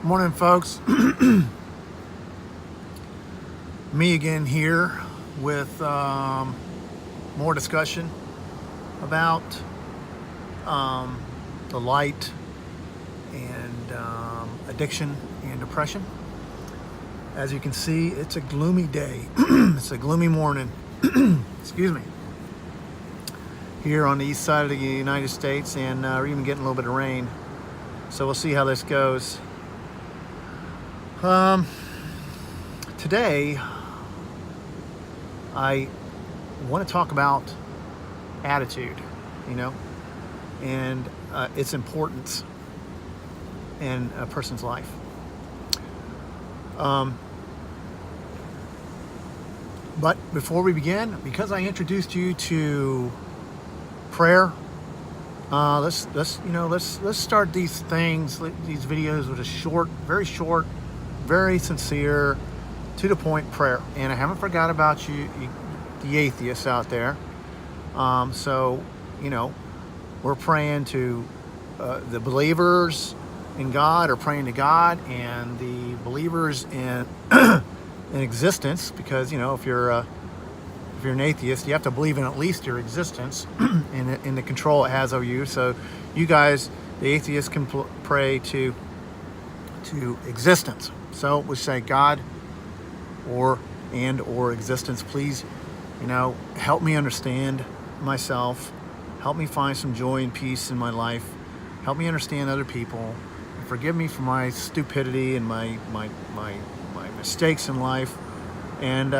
Morning, folks. Me again here with more discussion about the light and addiction and depression. As you can see, it's a gloomy day. It's a gloomy morning. Excuse me. Here on the east side of the United States, and we're even getting a little bit of rain. So we'll see how this goes. Today, I want to talk about attitude, and its importance in a person's life. But before we begin, because I introduced you to prayer, let's start these videos with a very sincere, to the point prayer. And I haven't forgot about you, the atheists out there. So we're praying to the believers in God, are praying to God, and the believers in in existence. Because if you're an atheist, you have to believe in at least your existence and in the control it has over you. So you guys, the atheists, can pray to existence. So we say, God or existence, please, help me understand myself. Help me find some joy and peace in my life. Help me understand other people. Forgive me for my stupidity and my mistakes in life. And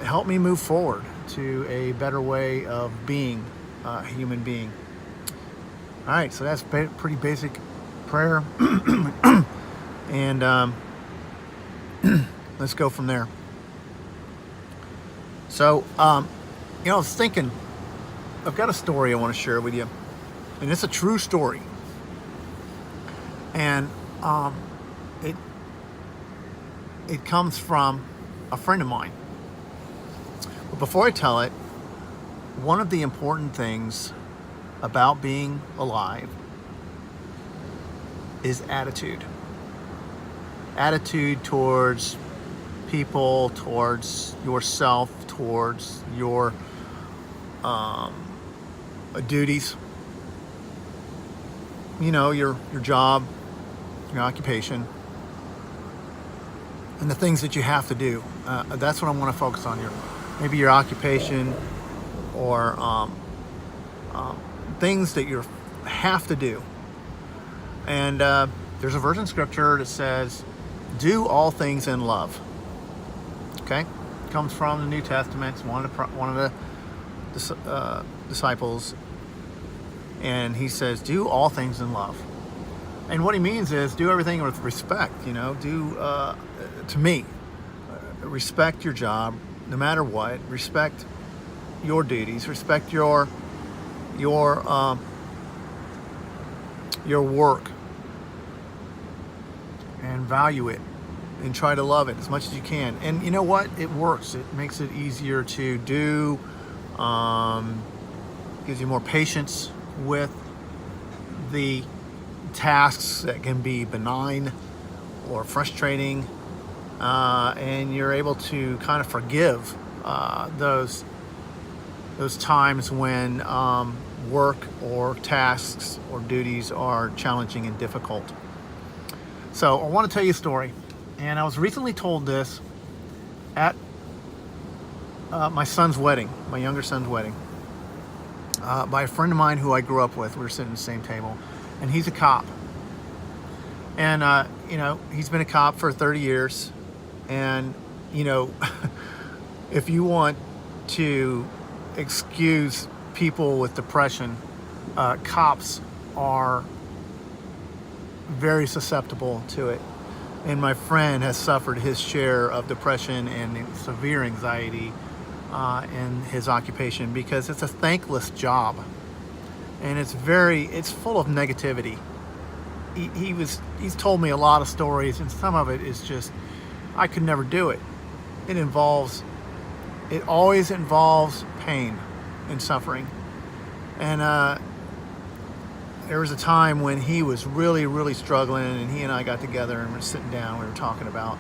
help me move forward to a better way of being a human being. All right, so that's pretty basic prayer. And let's go from there. So, I was thinking, I've got a story I want to share with you, and it's a true story. And it comes from a friend of mine. But before I tell it, one of the important things about being alive is attitude. Attitude towards people, towards yourself, towards your duties. Your job, your occupation, and the things that you have to do. That's what I want to focus on here. Maybe your occupation or things that you have to do. And there's a verse in Scripture that says, "Do all things in love." Okay, it comes from the New Testament. It's one of the disciples, and he says, "Do all things in love." And what he means is do everything with respect. To me, respect your job, no matter what. Respect your duties. Respect your work, and value it, and try to love it as much as you can. And you know what? It works. It makes it easier to do. Gives you more patience with the tasks that can be benign or frustrating, and you're able to kind of forgive those times when work or tasks or duties are challenging and difficult. So I want to tell you a story, and I was recently told this at my son's wedding, my younger son's wedding, by a friend of mine who I grew up with. We were sitting at the same table, and he's a cop. And, he's been a cop for 30 years. And, if you want to excuse people with depression, cops are very susceptible to it. And my friend has suffered his share of depression and severe anxiety in his occupation, because it's a thankless job, and it's full of negativity. He's told me a lot of stories, and some of it is just, I could never do it. It always involves pain and suffering. And there was a time when he was really, really struggling, and he and I got together and we were sitting down. We were talking about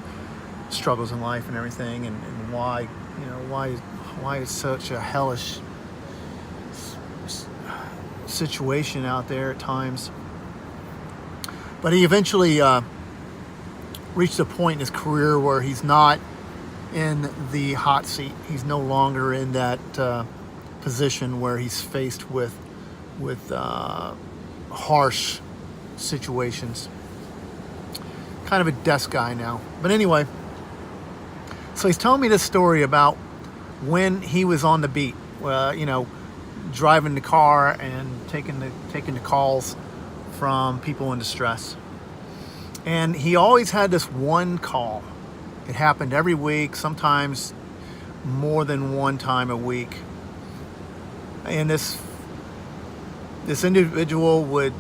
struggles in life and everything, and why, why it's such a hellish situation out there at times. But he eventually reached a point in his career where he's not in the hot seat. He's no longer in that position where he's faced with harsh situations. Kind of a desk guy now. But anyway, so he's telling me this story about when he was on the beat, driving the car and taking the calls from people in distress. And he always had this one call. It happened every week, sometimes more than one time a week. And this individual would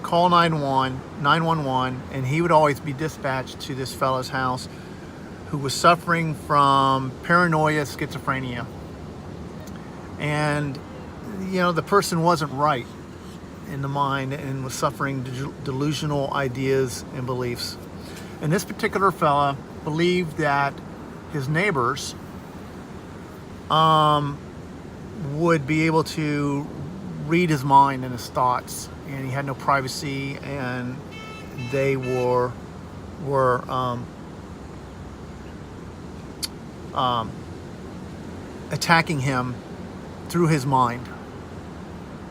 call 911, and he would always be dispatched to this fellow's house who was suffering from paranoia, schizophrenia. And, the person wasn't right in the mind and was suffering delusional ideas and beliefs. And this particular fella believed that his neighbors would be able to read his mind and his thoughts, and he had no privacy, and they were attacking him through his mind,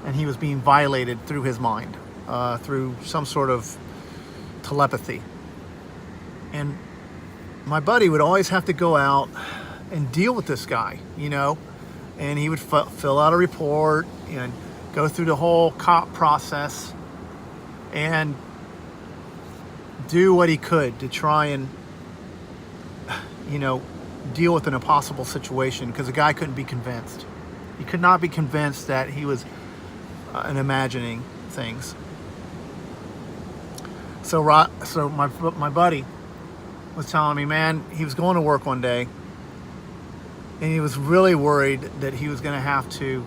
and he was being violated through his mind, through some sort of telepathy. And my buddy would always have to go out and deal with this guy, and he would fill out a report and go through the whole cop process and do what he could to try and, deal with an impossible situation, because the guy couldn't be convinced. He could not be convinced that he was imagining things. So my buddy was telling me, man, he was going to work one day, and he was really worried that he was going to have to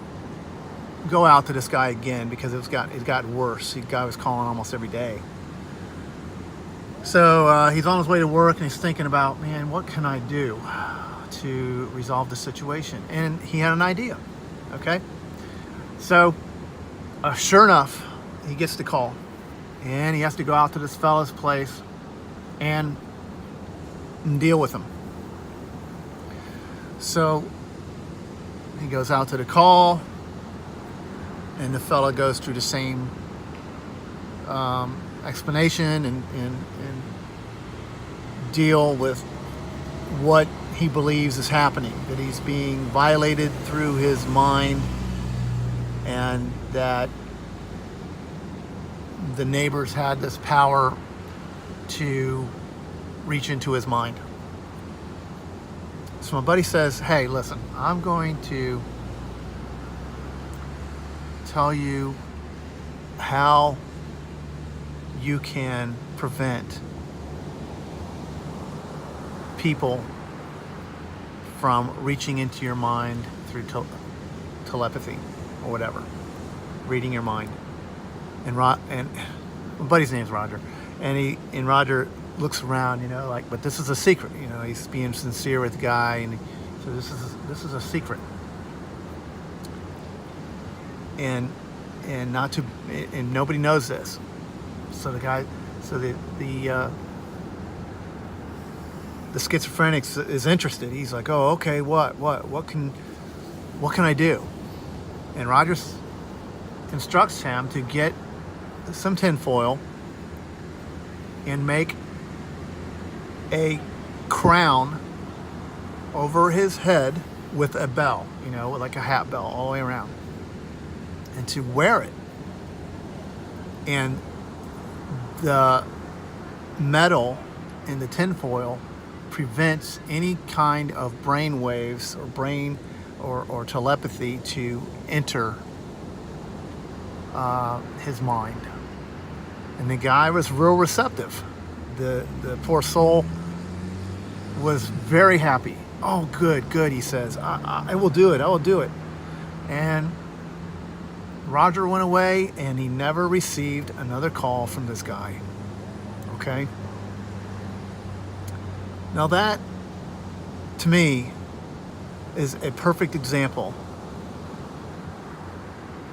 go out to this guy again because it got worse. The guy was calling almost every day. So he's on his way to work, and he's thinking about, man, what can I do to resolve the situation? And he had an idea. Okay, so sure enough, he gets the call, and he has to go out to this fella's place and deal with him. So he goes out to the call, and the fella goes through the same explanation and deal with what he believes is happening, that he's being violated through his mind, and that the neighbors had this power to reach into his mind. So my buddy says, hey, listen, I'm going to tell you how you can prevent people from reaching into your mind through telepathy or whatever, reading your mind. And my buddy's name's Roger, and Roger looks around, but this is a secret. He's being sincere with the guy, and so this is a secret, and nobody knows this. So the schizophrenic is interested. He's like, oh, okay, what can I do? And Rogers instructs him to get some tinfoil and make a crown over his head with a bell, like a hat bell all the way around, and to wear it. And the metal in the tinfoil prevents any kind of brain waves or telepathy to enter his mind. And the guy was real receptive. The poor soul was very happy. Oh, good, he says. I will do it. And Roger went away and he never received another call from this guy. Okay? Now that, to me, is a perfect example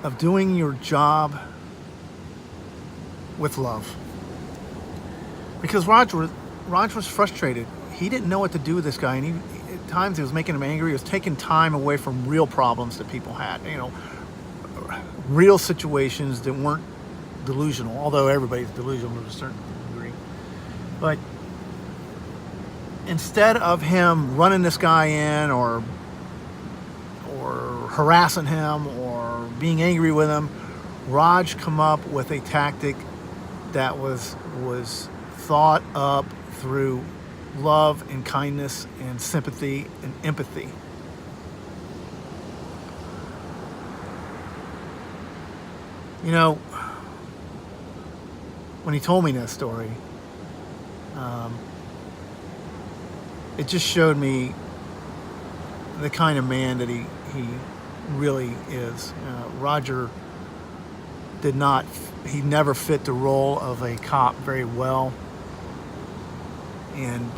of doing your job with love. Because Roger was frustrated. He didn't know what to do with this guy, and at times it was making him angry. It was taking time away from real problems that people had, real situations that weren't delusional, although everybody's delusional to a certain degree. But instead of him running this guy in or harassing him or being angry with him, Raj come up with a tactic that was thought up through love and kindness and sympathy and empathy. When he told me that story, it just showed me the kind of man that he really is. Roger he never fit the role of a cop very well. And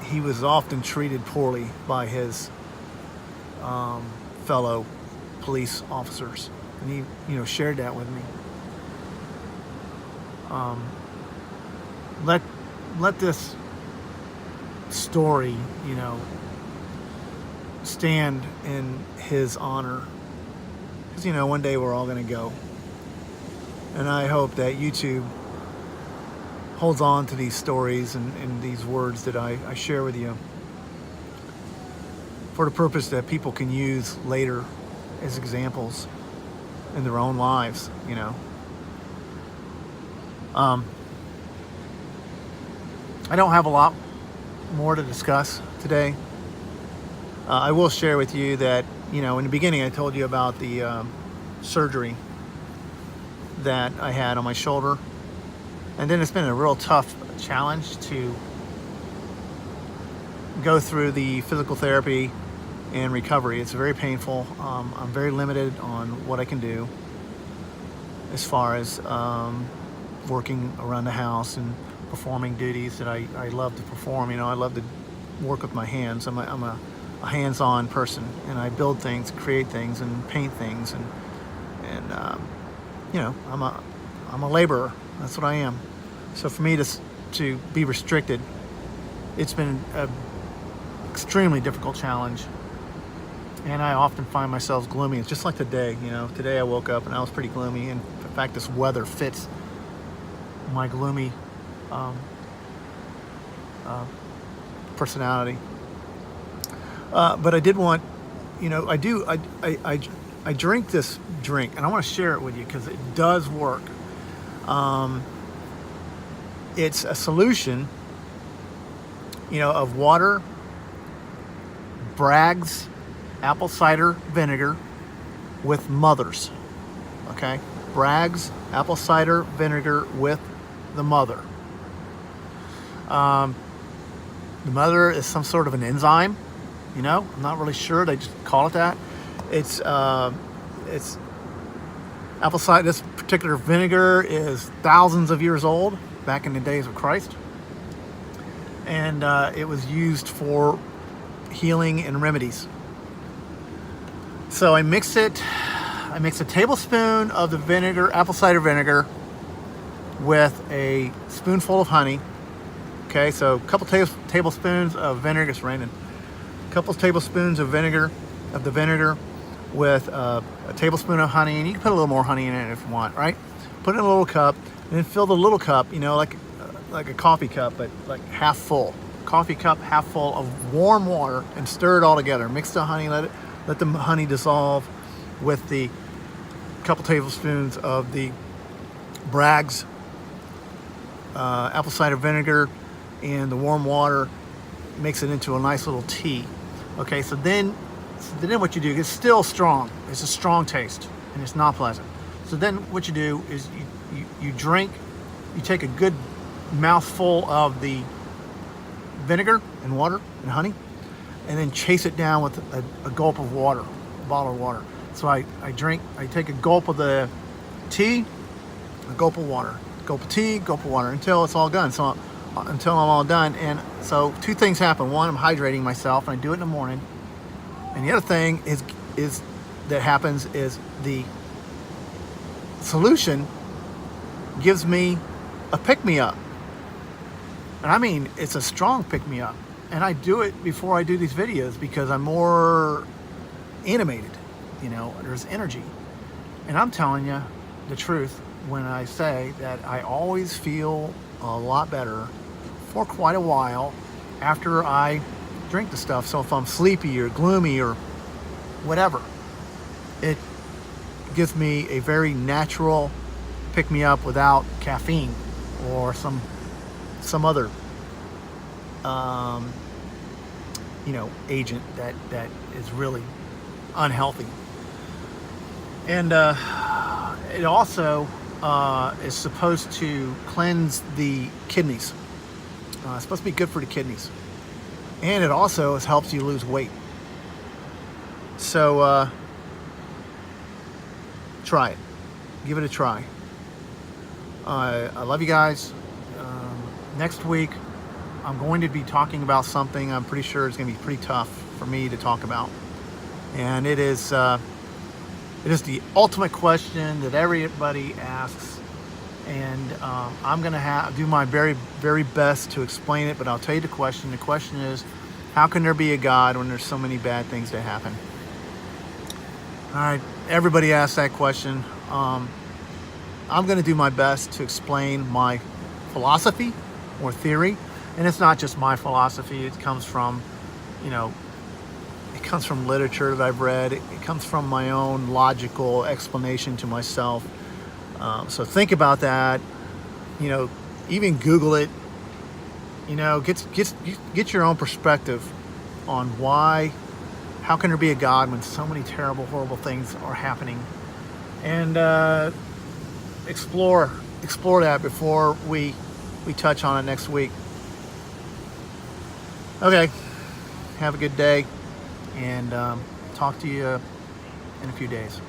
he was often treated poorly by his fellow police officers. And he, shared that with me. Let this story, stand in his honor. Because, one day we're all going to go. And I hope that YouTube holds on to these stories and these words that I share with you for the purpose that people can use later as examples in their own lives, I don't have a lot more to discuss today. I will share with you that, in the beginning I told you about the surgery that I had on my shoulder. And then it's been a real tough challenge to go through the physical therapy and recovery. It's very painful. I'm very limited on what I can do as far as working around the house and performing duties that I love to perform. I love to work with my hands. I'm a hands-on person, and I build things, create things, and paint things, and I'm a laborer. That's what I am. So for me to be restricted, it's been an extremely difficult challenge, and I often find myself gloomy. It's just like today. Today I woke up and I was pretty gloomy, and in fact this weather fits my gloomy personality. But I did want, I drink this drink, and I want to share it with you because it does work. It's a solution, of water, Bragg's apple cider vinegar with Mother's. Okay? Bragg's apple cider vinegar with the Mother. The Mother is some sort of an enzyme. I'm not really sure. They just call it that. It's apple cider. This particular vinegar is thousands of years old, back in the days of Christ, and it was used for healing and remedies. So I mix a tablespoon of the vinegar, apple cider vinegar, with a spoonful of honey. Okay, so a couple tablespoons of vinegar. It's raining. A couple tablespoons of the vinegar with a tablespoon of honey, and you can put a little more honey in it if you want, right? Put it in a little cup, and then fill the little cup, like a coffee cup, but like half full. Coffee cup, half full of warm water, and stir it all together. Mix the honey, let the honey dissolve with the couple tablespoons of the Bragg's apple cider vinegar and the warm water. Mix it into a nice little tea. Okay, so then what you do, it's still strong. It's a strong taste, and it's not pleasant. So then what you do is you take a good mouthful of the vinegar and water and honey, and then chase it down with a gulp of water, a bottle of water. So I take a gulp of the tea, a gulp of water, gulp of tea, gulp of water until it's all done. So until I'm all done. And so two things happen. One, I'm hydrating myself, and I do it in the morning. And the other thing is that happens is the solution gives me a pick-me-up. And I mean, it's a strong pick-me-up. And I do it before I do these videos because I'm more animated. You know, there's energy. And I'm telling you the truth when I say that I always feel a lot better for quite a while after I drink the stuff. So if I'm sleepy or gloomy or whatever, it gives me a very natural pick-me-up without caffeine or some other agent that is really unhealthy. And it also is supposed to cleanse the kidneys. It's supposed to be good for the kidneys. And it also helps you lose weight. So try it. Give it a try. I love you guys. Next week, I'm going to be talking about something I'm pretty sure is going to be pretty tough for me to talk about. And it is the ultimate question that everybody asks. And I'm going to do my very, very best to explain it, but I'll tell you the question. The question is, how can there be a God when there's so many bad things that happen? All right, everybody asks that question. I'm going to do my best to explain my philosophy or theory. And it's not just my philosophy. It comes from, it comes from literature that I've read. It comes from my own logical explanation to myself. So think about that. Even Google it. Get your own perspective on how can there be a God when so many terrible, horrible things are happening, and explore that before we touch on it next week. Okay, have a good day, and talk to you in a few days.